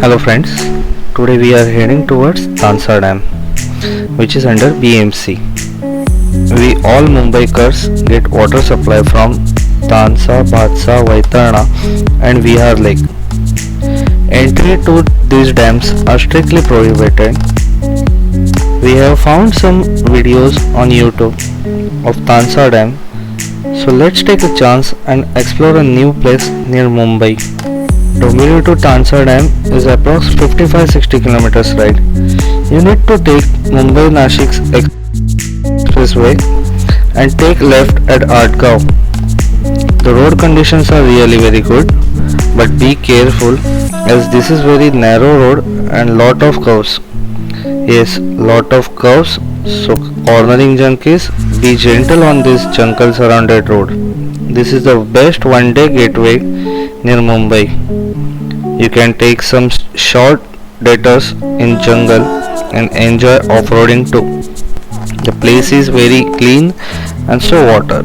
Hello friends, today we are heading towards Tansa Dam, which is under BMC. We all Mumbaikars get water supply from Tansa, Bhatsa, Vaitarna and Vihar Lake. Entry to these dams are strictly prohibited. We have found some videos on YouTube of Tansa Dam, so let's take a chance and explore a new place near Mumbai. Dombivli to Tansa Dam is approx 55-60 kilometers ride. You need to take Mumbai-Nashik expressway and take left at Atgaon. The road conditions are really very good, but be careful as this is very narrow road and lot of curves. Yes, lot of curves, so cornering junkies, be gentle on this jungle surrounded road. This is the best one-day gateway near Mumbai. You can take some short detours in jungle and enjoy off-roading too. The place is very clean and so water.